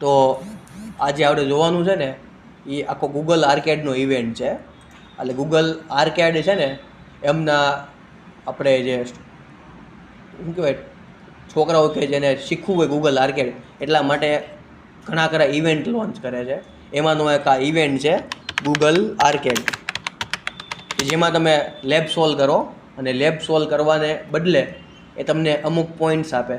તો આજે આપણે જોવાનું છે ને એ આખો ગૂગલ આર્કેડનો ઇવેન્ટ છે. એટલે ગૂગલ આર્કેડ છે ને એમના આપણે જે શું કહેવાય છોકરાઓ કે જેને શીખવું હોય ગૂગલ આર્કેડ એટલા માટે ઘણા ખરા ઇવેન્ટ લોન્ચ કરે છે. એમાંનો એક આ ઇવેન્ટ છે ગૂગલ આર્કેડ, જેમાં તમે લેબ સોલ્વ કરો અને લેબ સોલ્વ કરવાને બદલે એ તમને અમુક પોઈન્ટ્સ આપે.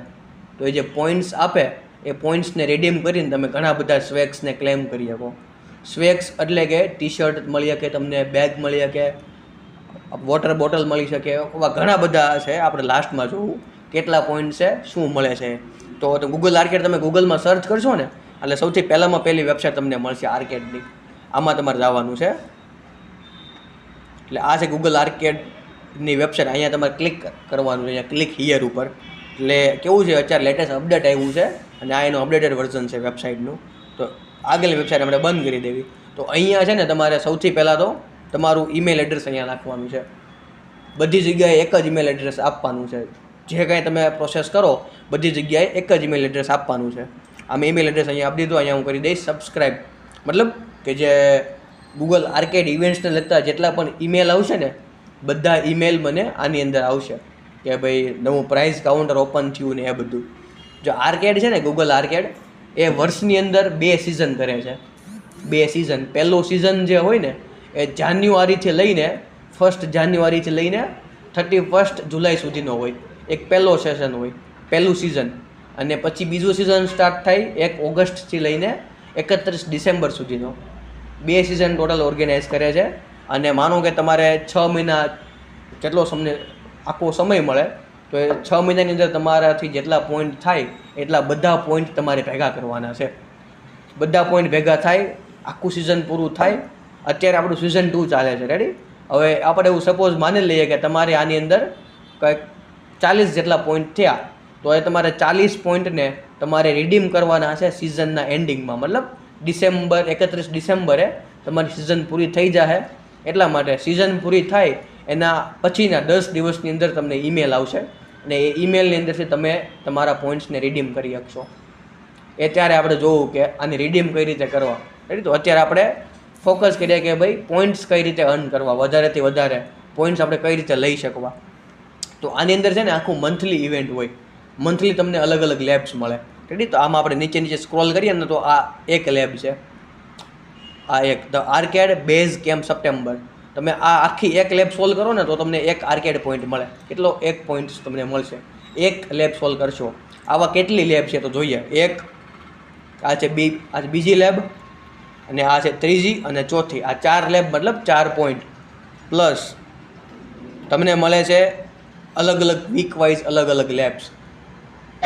તો એ જે પોઈન્ટ્સ આપે એ પોઈન્ટ્સને રિડીમ કરીને તમે ઘણા બધા સ્વેક્સને ક્લેમ કરી શકો. સ્વેક્સ એટલે કે ટી શર્ટ મળી શકે, તમને બેગ મળી શકે, વોટર બોટલ મળી શકે, એવા ઘણા બધા છે. આપણે લાસ્ટમાં જોવું કેટલા પોઈન્ટ છે, શું મળે છે. તો ગૂગલ આર્કેડ તમે ગૂગલમાં સર્ચ કરશો ને એટલે સૌથી પહેલામાં પહેલી વેબસાઇટ તમને મળશે આર્કેડની. આમાં તમારે જવાનું છે. એટલે આ છે ગૂગલ આર્કેડની વેબસાઇટ. અહીંયા તમારે ક્લિક કરવાનું છે, અહીંયા ક્લિક હિયર ઉપર. એટલે કેવું છે, અત્યારે લેટેસ્ટ અપડેટ આવ્યું છે અને આ એનું અપડેટેડ વર્ઝન છે વેબસાઇટનું. તો આગળની વેબસાઇટ આપણે બંધ કરી દેવી. તો અહીંયા છે ને તમારે સૌથી પહેલાં તો તમારું ઈમેલ એડ્રેસ અહીંયા નાખવાનું છે. બધી જગ્યાએ એક જ ઈમેલ એડ્રેસ આપવાનું છે. જે કાંઈ તમે પ્રોસેસ કરો બધી જગ્યાએ એક જ ઈમેલ એડ્રેસ આપવાનું છે. આમ ઈમેલ એડ્રેસ અહીંયા આપી દીધું. અહીંયા હું કરી દઈશ સબસ્ક્રાઈબ. મતલબ કે જે ગૂગલ આર્કેડ ઇવેન્ટ્સને લગતા જેટલા પણ ઈમેલ આવશે ને બધા ઈમેલ મને આની અંદર આવશે કે ભાઈ નવું પ્રાઇઝ કાઉન્ટર ઓપન થયું ને એ બધું. જો આર્કેડ છે ને ગૂગલ આર્કેડ એ વર્ષની અંદર 2 સિઝન કરે છે. 2 સિઝન. પહેલું સિઝન જે હોય ને એ જાન્યુઆરીથી લઈને 1 જાન્યુઆરીથી લઈને 31 જુલાઈ સુધીનો હોય. એક પહેલો સેશન હોય, પહેલું સિઝન. અને પછી બીજું સિઝન સ્ટાર્ટ થાય 1 ઓગસ્ટથી લઈને 31 ડિસેમ્બર સુધીનો. 2 સિઝન ટોટલ ઓર્ગેનાઇઝ કરે છે. અને માનો કે તમારે 6 મહિના જેટલો આખો સમય મળે તો એ 6 મહિનાની અંદર તમારાથી જેટલા પોઈન્ટ થાય એટલા બધા પોઈન્ટ તમારે ભેગા કરવાના છે. બધા પોઈન્ટ ભેગા થાય, આખું સિઝન પૂરું થાય. અત્યારે આપણું સિઝન 2 ચાલે છે. રેડી? હવે આપણે એવું સપોઝ માની લઈએ કે તમારે આની અંદર કંઈક 40 જેટલા પોઈન્ટ થયા તો એ તમારે 40 પોઈન્ટને તમારે રિડીમ કરવાના છે સિઝનના એન્ડિંગમાં. મતલબ 31 ડિસેમ્બરે તમારી સિઝન પૂરી થઈ જશે. એટલા માટે સિઝન પૂરી થાય એના પછીના 10 દિવસની અંદર તમને ઈમેલ આવશે અને એ ઈમેલની અંદરથી તમે તમારા પોઈન્ટ્સને રિડીમ કરી શકશો. એ ત્યારે આપણે જોવું કે આને રિડીમ કઈ રીતે કરવા. રેડી? તો અત્યારે આપણે ફોકસ કરીએ કે ભાઈ પોઈન્ટ્સ કઈ રીતે અર્ન કરવા, વધારેથી વધારે પોઈન્ટ્સ આપણે કઈ રીતે લઈ શકવા. તો આની અંદર છે ને આખું મંથલી ઇવેન્ટ હોય. મંથલી તમને અલગ અલગ લેબ્સ મળે. રેડી? તો આમાં આપણે નીચે સ્ક્રોલ કરીએ ને તો આ એક લેબ છે. આ એક the arcade base camp September. તમે આ આખી એક લેબ સોલ્વ કરો ને તો તમને એક આર્કેડ પોઈન્ટ મળે. કેટલો? 1 પોઈન્ટ તમને મળશે. એક લેબ સોલ્વ કરશો. આવા કેટલી લેબ છે તો જોઈએ. એક આ છે બીજી લેબ અને આ છે ત્રીજી અને ચોથી. આ 4 લેબ મતલબ 4 પોઈન્ટ પ્લસ તમને મળે છે અલગ અલગ વીક વાઇઝ અલગ અલગ લેબ્સ.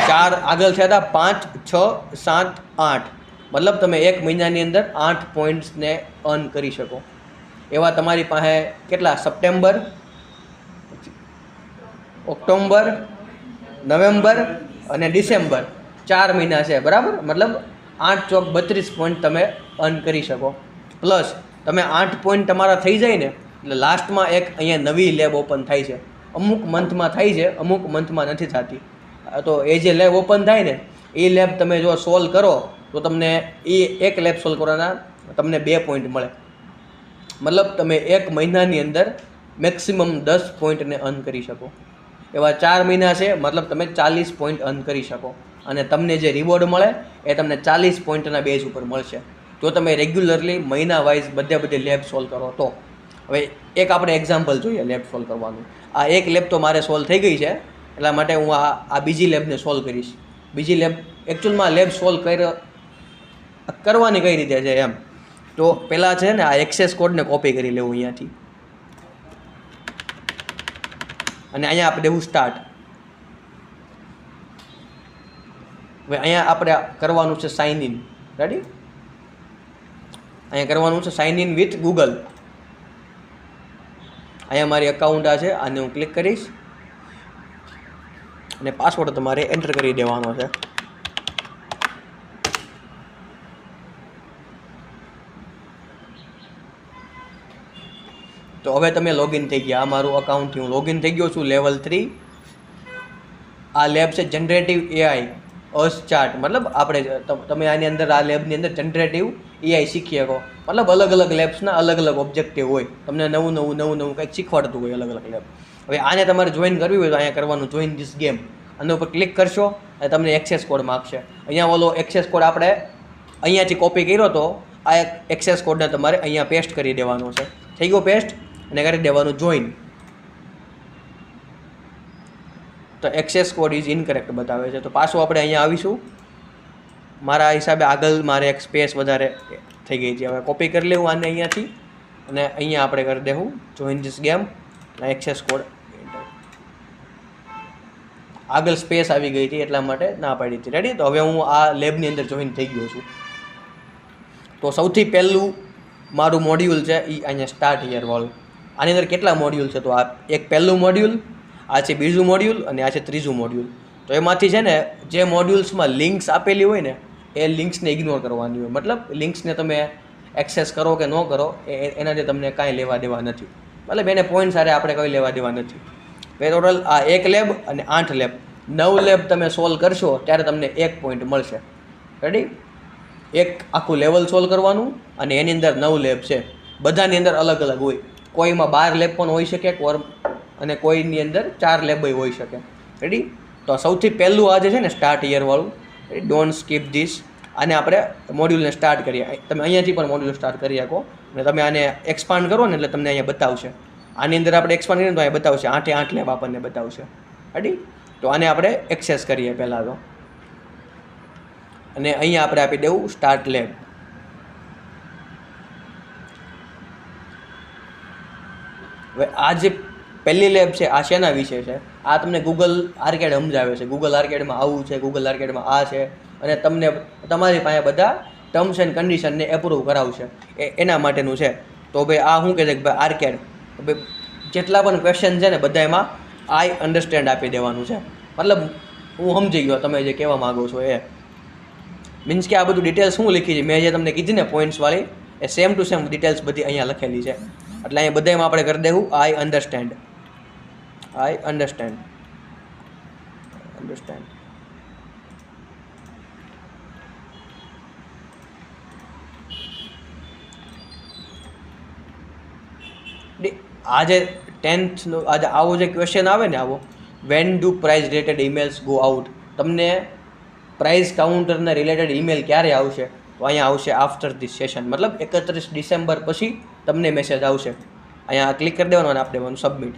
4 આગળ થયા હતા 5, 6, 7, 8. મતલબ તમે 1 મહિનાની અંદર 8 પોઈન્ટ્સને અર્ન કરી શકો. એવા તમારી પાસે કેટલા? સપ્ટેમ્બર, ઓક્ટોબર, નવેમ્બર અને ડિસેમ્બર 4 મહિના છે. બરાબર? મતલબ 8 ચોક 32 પોઈન્ટ તમે અર્ન કરી શકો. પ્લસ તમે 8 પોઈન્ટ તમારા થઈ જાય ને એટલે લાસ્ટમાં એક અહીંયા નવી લેબ ઓપન થાય છે. અમુક મંથમાં થાય છે, અમુક મંથમાં નથી થતી. તો એ જે લેબ ઓપન થાય ને એ લેબ તમે જો સોલ્વ કરો તો તમને એ એક લેબ સોલ્વ કરવાના તમને 2 પોઈન્ટ મળે. મતલબ તમે 1 મહિનાની અંદર મેક્સિમમ 10 પોઈન્ટને અર્ન કરી શકો. એવા 4 મહિના છે, મતલબ તમે 40 પોઈન્ટ અર્ન કરી શકો. અને તમને જે રિવોર્ડ મળે એ તમને 40 પોઈન્ટના બેઝ ઉપર મળશે જો તમે રેગ્યુલરલી મહિના વાઇઝ બધી લેબ સોલ્વ કરો તો. હવે એક આપણે એક્ઝામ્પલ જોઈએ લેબ સોલ્વ કરવાનું. આ એક લેબ તો મારે સોલ્વ થઈ ગઈ છે એટલા માટે હું આ બીજી લેબને સોલ્વ કરીશ. બીજી લેબ એકચ્યુઅલમાં લેબ સોલ્વ કરવાની કઈ રીતે છે એમ. તો પહેલાં છે ને આ એક્સેસ કોડને કોપી કરી લેવું અહીંયાથી અને અહીંયા આપણે દેવું સ્ટાર્ટ. હવે અહીંયા આપણે કરવાનું છે સાઇન ઇન. રેડી? અહીંયા કરવાનું છે સાઇન ઇન વિથ ગૂગલ. અહીંયા મારી અકાઉન્ટ આ છે, આને હું ક્લિક કરીશ અને પાસવર્ડ તમારે એન્ટર કરી દેવાનો છે. તો હવે તમે લોગિન થઈ ગયા. આ મારું અકાઉન્ટથી હું લોગિન થઈ ગયો છું. લેવલ 3 આ લેબ છે જનરેટિવ એઆઈ અસ ચાર્ટ મતલબ આપણે તમે આની અંદર આ લેબની અંદર જનરેટિવ એઆઈ શીખી શકો. મતલબ અલગ અલગ લેબ્સના અલગ અલગ ઓબ્જેક્ટિવ હોય, તમને નવું કંઈક શીખવાડતું હોય અલગ અલગ લેબ. હવે આને તમારે જોઈન કરવી હોય તો અહીંયા કરવાનું જોઈન ધીસ ગેમ, આના ઉપર ક્લિક કરશો અને તમને એક્સેસ કોડ માગશે. અહીંયા ઓલો એક્સેસ કોડ આપણે અહીંયાથી કોપી કર્યો તો આ એક્સેસ કોડને તમારે અહીંયા પેસ્ટ કરી દેવાનો છે. થઈ ગયો પેસ્ટ, અને કરી દેવાનું જોઈન. તો એક્સેસ કોડ ઇઝ ઇનકરેક્ટ બતાવે છે. તો પાછું આપણે અહીંયા આવીશું. મારા હિસાબે આગળ મારે એક સ્પેસ વધારે થઈ ગઈ છે. હવે કોપી કરી લેવું આને અહીંયાથી, અને અહીંયા આપણે કરી દેવું જોઈન ધીસ ગેમ અને એક્સેસ કોડ. આગળ સ્પેસ આવી ગઈ હતી એટલા માટે ના પાડી હતી. રેડી? તો હવે હું આ લેબની અંદર જોઈન થઈ ગયો છું. તો સૌથી પહેલું મારું મોડ્યુલ છે એ અહીંયા સ્ટાર્ટ હિયર વાળું. આની અંદર કેટલા મોડ્યુલ છે? તો આ એક પહેલું મોડ્યુલ, આ છે બીજું મોડ્યુલ અને આ છે ત્રીજું મોડ્યુલ. તો એમાંથી છે ને જે મોડ્યુલ્સમાં લિંક્સ આપેલી હોય ને એ લિંક્સને ઇગ્નોર કરવાની હોય. મતલબ લિંક્સને તમે એક્સેસ કરો કે ન કરો એનાથી તમને કાંઈ લેવા દેવા નથી. મતલબ એને પોઈન્ટ સાથે આપણે કંઈ લેવા દેવા નથી. ટોટલ આ 1 લેબ અને 8 લેબ, 9 લેબ તમે સોલ્વ કરશો ત્યારે તમને 1 પોઈન્ટ મળશે. રેડી? એક આખું લેવલ સોલ્વ કરવાનું અને એની અંદર 9 લેબ છે. બધાની અંદર અલગ અલગ હોય. કોઈમાં 12 લેબ પણ હોઈ શકે અને કોઈની અંદર 4 લેબ હોઈ શકે. રેડી? તો સૌથી પહેલું આ જે છે ને સ્ટાર્ટ યરવાળું, ડોન્ટ સ્કીપ ધીસ. આને આપણે મોડ્યુલને સ્ટાર્ટ કરીએ. તમે અહીંયાથી પણ મોડ્યુલ સ્ટાર્ટ કરી શકો અને તમે આને એક્સપાન્ડ કરો ને એટલે તમને અહીંયા બતાવશે. આની અંદર આપણે એક્સપાન્ડ કરીએ તો અહીંયા બતાવશે 8 લેબ આપણને બતાવશે. રેડી? તો આને આપણે એક્સેસ કરીએ પહેલાં તો, અને અહીંયા આપણે આપી દેવું સ્ટાર્ટ લેબ. હવે આ જે પહેલી લેબ છે આ શેના વિશે છે? આ તમને ગૂગલ આર્કેડ સમજાવે છે. ગૂગલ આર્કેડમાં આવું છે, ગૂગલ આર્કેડમાં આ છે, અને તમને તમારી પાસે બધા ટર્મ્સ એન્ડ કન્ડિશનને એપ્રૂવ કરાવશે એના માટેનું છે. તો ભાઈ આ શું કહે છે કે ભાઈ આર્કેડ, ભાઈ જેટલા પણ ક્વેશ્ચન છે ને બધા એમાં આઈ અન્ડરસ્ટેન્ડ આપી દેવાનું છે. મતલબ હું સમજી ગયો તમે જે કહેવા માગો છો એ. મીન્સ કે આ બધું ડિટેલ્સ શું લીખી છે મેં જે તમને કીધી ને પોઈન્ટ્સવાળી, એ સેમ ટુ સેમ ડિટેલ્સ બધી અહીંયા લખેલી છે. એટલે અહીંયા બધામાં આપણે કરી દેવું આઈ અન્ડરસ્ટેન્ડ. આ જે 10th આજે આવો જે ક્વેશ્ચન આવે ને આવો, when do prize related emails go out, તમને પ્રાઇઝ કાઉન્ટરના રિલેટેડ ઈમેલ ક્યારે આવશે? તો અહીંયા આવશે આફ્ટર ધીસ સેશન, મતલબ 31 ડિસેમ્બર પછી તમને મેસેજ આવશે. અહીંયા ક્લિક કરી દેવાનું અને આપી દેવાનું સબમિટ,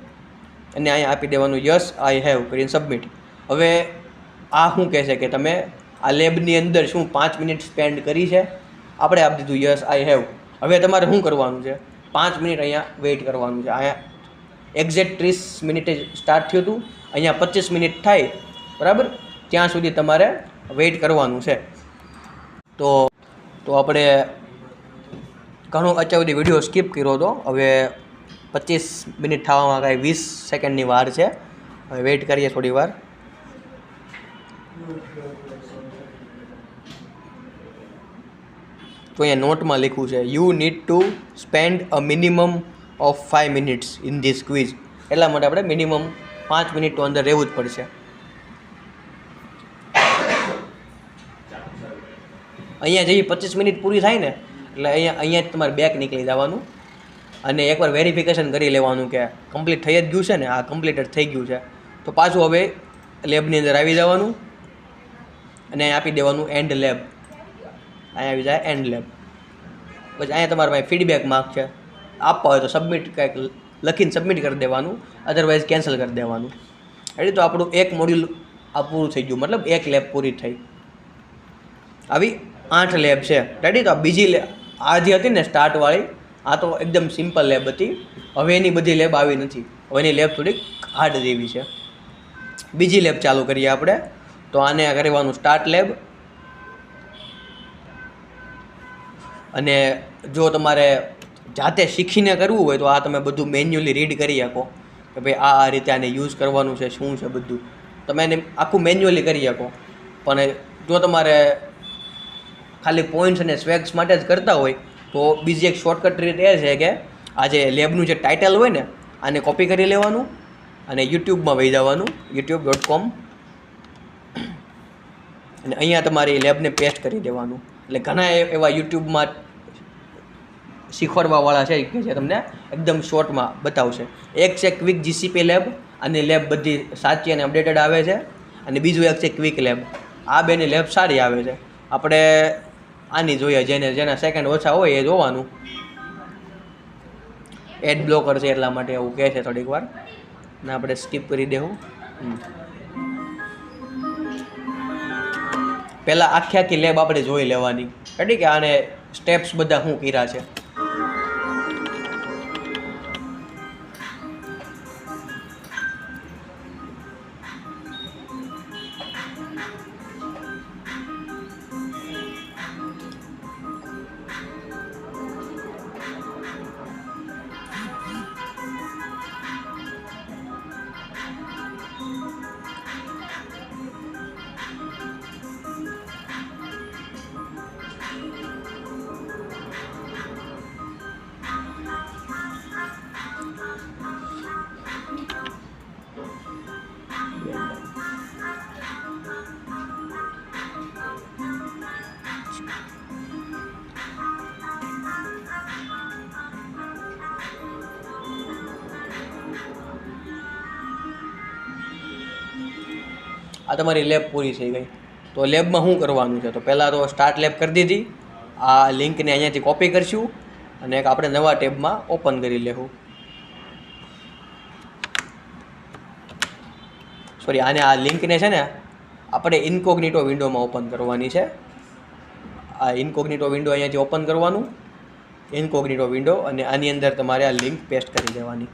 અને અહીંયા આપી દેવાનું યસ આઈ હેવ કરીને સબમિટ. હવે આ શું કહે છે કે તમે આ લેબની અંદર શું 5 મિનિટ સ્પેન્ડ કરી છે? આપણે આપી દીધું યસ આઈ હેવ. હવે તમારે શું કરવાનું છે? 5 મિનિટ અહીંયા વેઇટ કરવાનું છે. અહીંયા એક્ઝેક્ટ 30 મિનિટે સ્ટાર્ટ થયું હતું, અહીંયા 25 મિનિટ થાય બરાબર, ત્યાં સુધી તમારે વેઇટ કરવાનું છે. તો આપણે ઘણો અત્યાર સુધી વિડીયો સ્કીપ કર્યો હતો. હવે 25 મિનિટ થવામાં કાંઈ 20 સેકન્ડની વાર છે. હવે વેઇટ કરીએ થોડી વાર. તો અહીંયા નોટમાં લખ્યું છે you need to spend a minimum of 5 minutes in this quiz. એટલા માટે આપણે મિનિમમ 5 મિનિટ તો અંદર રહેવું જ પડશે. અહીંયા જેવી 25 મિનિટ પૂરી થાય ને એટલે અહીંયા જ તમારે બેક નીકળી જવાનું અને એકવાર વેરિફિકેશન કરી લેવાનું કે કમ્પ્લીટ થઈ જ ગયું છે ને, આ કમ્પ્લીટેડ થઈ ગયું છે. તો પાછું હવે લેબની અંદર આવી જવાનું અને આપી દેવાનું એન્ડ લેબ. અહીંયા આવી જાય એન્ડ લેબ. પછી અહીંયા તમારા પાસે ફીડબેક માર્ક છે, આપવા હોય તો સબમિટ કંઈક લખીને સબમિટ કરી દેવાનું, અધરવાઇઝ કેન્સલ કરી દેવાનું. એટલે તો આપણું એક મોડ્યુલ આ પૂરું થઈ ગયું, મતલબ એક લેબ પૂરી થઈ. આવી 8 લેબ છે. રેડી? તો આ બીજી લેબ આ જે હતી ને સ્ટાર્ટવાળી, આ તો એકદમ સિમ્પલ લેબ હતી. હવે એની બધી લેબ આવી નથી, હવે એની લેબ થોડીક હાર્ડ જેવી છે. બીજી લેબ ચાલુ કરીએ આપણે. તો આને કરવાનું સ્ટાર્ટ લેબ. અને જો તમારે જાતે શીખીને કરવું હોય તો આ તમે બધું મેન્યુઅલી રીડ કરી શકો કે ભાઈ આ રીતે આને યુઝ કરવાનું છે, શું છે બધું તમે એને આખું મેન્યુઅલી કરી શકો. પણ જો તમારે ખાલી પોઈન્ટ્સ અને સ્વેગ્સ માટે જ કરતા હોય તો બીજી એક શોર્ટકટ રીત એ છે કે આ જે લેબનું જે ટાઇટલ હોય ને આને કોપી કરી લેવાનું અને યુટ્યુબમાં વહી જવાનું, youtube.com. અને અહીંયા તમારી લેબને પેસ્ટ કરી દેવાનું. એટલે ઘણા એવા યુટ્યુબમાં શીખવાડવાવાળા છે કે જે તમને એકદમ શોર્ટમાં બતાવશે. એક છે ક્વિક જીસીપી લેબ, અને લેબ બધી સાચી અને અપડેટેડ આવે છે. અને બીજું એક છે ક્વિક લેબ. આ બેની લેબ સારી આવે છે. આપણે આની જોઈએ, જેના સેકન્ડ ઓછા હોય એ જોવાનું. એડ બ્લોકર છે એટલા માટે એવું કહે છે થોડીક વાર, ને આપણે સ્કીપ કરી દેવું. પહેલાં આખી લેબ આપણે જોઈ લેવાની, એટલે કે આને સ્ટેપ્સ બધા શું કર્યા છે. આ તમારી લેબ પૂરી થઈ ગઈ. તો લેબમાં શું કરવાનું છે? તો પહેલાં તો સ્ટાર્ટ લેબ કરી દીધી. આ લિંકને અહીંયાથી કોપી કરીશું અને એક આપણે નવા ટેબમાં ઓપન કરી લેવું. સોરી, આને આ લિંકને છે ને આપણે ઇન્કોગ્નિટો વિન્ડોમાં ઓપન કરવાની છે. આ ઇન્કોગ્નિટો વિન્ડો અહીંયાથી ઓપન કરવાનું, ઇન્કોગ્નિટો વિન્ડો, અને આની અંદર તમારે આ લિંક પેસ્ટ કરી દેવાની.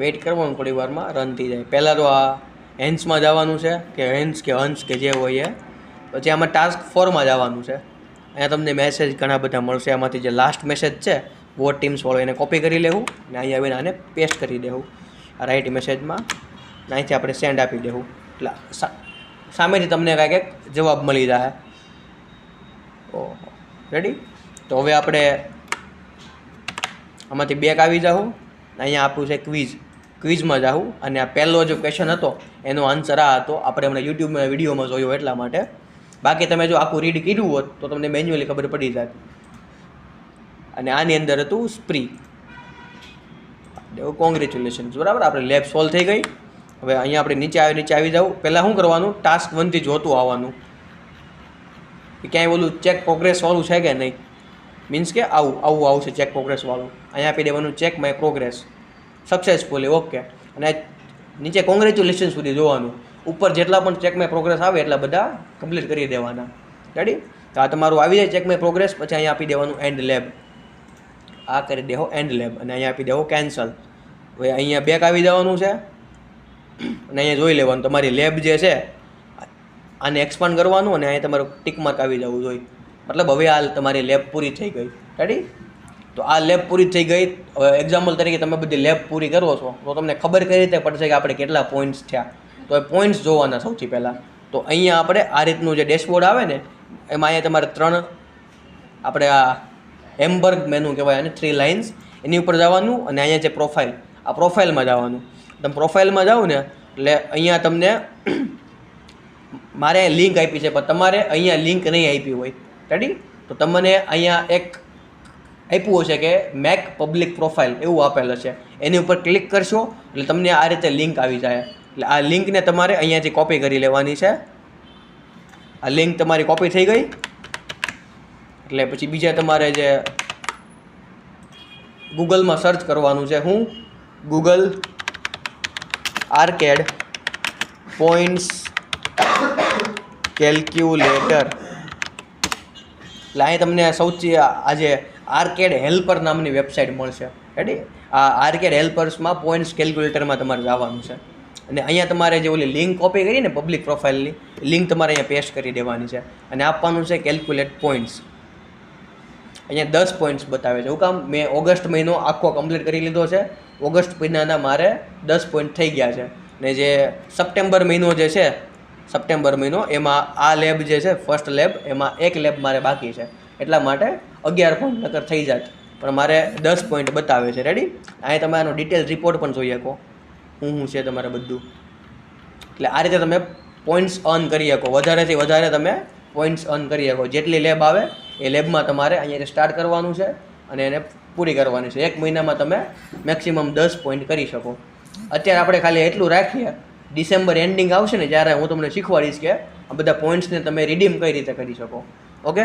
વેઇટ કરવાનું, થોડી વારમાં રન થઈ જાય. પહેલાં તો આ હેન્સમાં જવાનું છે, કે હેન્સ કે હંસ કે જે હોય એ. પછી આમાં ટાસ્ક 4માં જવાનું છે. અહીંયા તમને મેસેજ ઘણા બધા મળશે. આમાંથી જે લાસ્ટ મેસેજ છે વોટ ટીમ્સ વાળો, એને કોપી કરી લેવું અને અહીંયા આવીને આને પેસ્ટ કરી દેવું આ રાઇટ મેસેજમાં. અહીંથી આપણે સેન્ડ આપી દેવું, એટલે સામેથી તમને કાંઈક જવાબ મળી જાય. ઓહો, રેડી? તો હવે આપણે આમાંથી બેક આવી જાઉં. અહીંયા આપ્યું છે ક્વિઝમાં જાઉં, અને આ પહેલો જે ક્વેશ્ચન હતો એનો આન્સર આ હતો. આપણે હમણાં યુટ્યુબમાં વિડીયોમાં જોયો એટલા માટે. બાકી તમે જો આખું રીડ કર્યું હોત તો તમને મેન્યુઅલી ખબર પડી જાય. અને આની અંદર હતું સ્પ્રી. કોંગ્રેચ્યુલેશન્સ, બરાબર. આપણે લેબ સોલ્વ થઈ ગઈ. હવે અહીંયા આપણે નીચે આવી જાવ. પહેલાં શું કરવાનું? ટાસ્ક 1થી જોતું આવવાનું કે ક્યાંય ઓલું ચેક પ્રોગ્રેસવાળું છે કે નહીં. મીન્સ કે આવું આવશે ચેક પ્રોગ્રેસવાળું. અહીંયા આપી દેવાનું check my progress successfully, okay. અને નીચે કોંગ્રેચ્યુલેશન સુધી જોવાનું. ઉપર જેટલા પણ ચેક માય પ્રોગ્રેસ આવે એટલા બધા કમ્પ્લીટ કરી દેવાના. રેડી? તો આ તમારું આવી જાય ચેક માય પ્રોગ્રેસ. પછી અહીંયા આપી દેવાનું એન્ડ લેબ. આ કરી દેવો એન્ડ લેબ, અને અહીંયા આપી દેવો કેન્સલ. હવે અહીંયા બેક આવી જવાનું છે, અને અહીંયા જોઈ લેવાનું તમારી લેબ જે છે આને એક્સપાન્ડ કરવાનું, અને અહીંયા તમારું ટિક માર્ક આવી જવું જોઈએ. મતલબ હવે આ તમારી લેબ પૂરી થઈ ગઈ. રેડી? તો આ લેબ પૂરી થઈ ગઈ. હવે એક્ઝામ્પલ તરીકે તમે બધી લેબ પૂરી કરો છો તો તમને ખબર કઈ રીતે પડશે કે આપણે કેટલા પોઈન્ટ્સ થયા? તો એ પોઈન્ટ્સ જોવાના સૌથી પહેલાં. તો અહીંયા આપણે આ રીતનું જે ડેશબોર્ડ આવે ને એમાં અહીંયા તમારે 3 આપણે આ હેમબર્ગ મેનુ કહેવાય, અને 3 લાઇન્સ, એની ઉપર જવાનું, અને અહીંયા છે પ્રોફાઇલ. આ પ્રોફાઇલમાં જવાનું. તમે પ્રોફાઇલમાં જાઓ ને એટલે અહીંયા તમને મારે લિંક આપી છે, પણ તમારે અહીંયા લિંક નહીં આપી હોય. રેડી? તો તમને અહીંયા એક આપ્યું હશે કે મેક પબ્લિક પ્રોફાઇલ, એવું આપેલ છે. એની ઉપર ક્લિક કરશો એટલે તમને આ રીતે લિંક આવી જાય. એટલે આ લિંકને તમારે અહીંયાથી કોપી કરી લેવાની છે. આ લિંક તમારી કોપી થઈ ગઈ. એટલે પછી બીજા તમારે જે ગૂગલમાં સર્ચ કરવાનું છે, હું ગૂગલ આર્કેડ પોઈન્ટ્સ કેલ્ક્યુલેટર. એટલે અહીં તમને સૌથી આજે આર્કેડ હેલ્પર નામની વેબસાઇટ મળશે. રેડી? આ આર્કેડ હેલ્પર્સમાં પોઈન્ટ્સ કેલ્ક્યુલેટરમાં તમારે જવાનું છે. અને અહીંયા તમારે જે ઓલી લિંક કોપી કરી ને પબ્લિક પ્રોફાઇલની, લિંક તમારે અહીંયા પેસ્ટ કરી દેવાની છે, અને આપવાનું છે કેલ્ક્યુલેટ પોઈન્ટ્સ. અહીંયા 10 પોઈન્ટ્સ બતાવે છે. હું કામ? મેં ઓગસ્ટ મહિનો આખો કમ્પ્લીટ કરી લીધો છે. ઓગસ્ટ મહિનાના મારે 10 પોઈન્ટ થઈ ગયા છે. ને જે સપ્ટેમ્બર મહિનો જે છે, સપ્ટેમ્બર મહિનો, એમાં આ લેબ જે છે ફર્સ્ટ લેબ, એમાં એક લેબ મારે બાકી છે. એટલા માટે 11 પોઈન્ટ નકર થઈ જાય, પણ મારે 10 પોઈન્ટ બતાવે છે. રેડી? અહીં તમે આનો ડિટેલ રિપોર્ટ પણ જોઈ શકો, શું છે તમારે બધું. એટલે આ રીતે તમે પોઈન્ટ્સ અર્ન કરી શકો, વધારેથી વધારે તમે પોઈન્ટ્સ અર્ન કરી શકો. જેટલી લેબ આવે એ લેબમાં તમારે અહીંયા સ્ટાર્ટ કરવાનું છે અને એને પૂરી કરવાની છે. 1 મહિનામાં તમે મેક્સિમમ 10 પોઈન્ટ કરી શકો. અત્યારે આપણે ખાલી એટલું રાખીએ, ડિસેમ્બર એન્ડિંગ આવશે ને જ્યારે હું તમને શીખવાડીશ કે આ બધા પોઈન્ટ્સને તમે રિડીમ કઈ રીતે કરી શકો. ઓકે.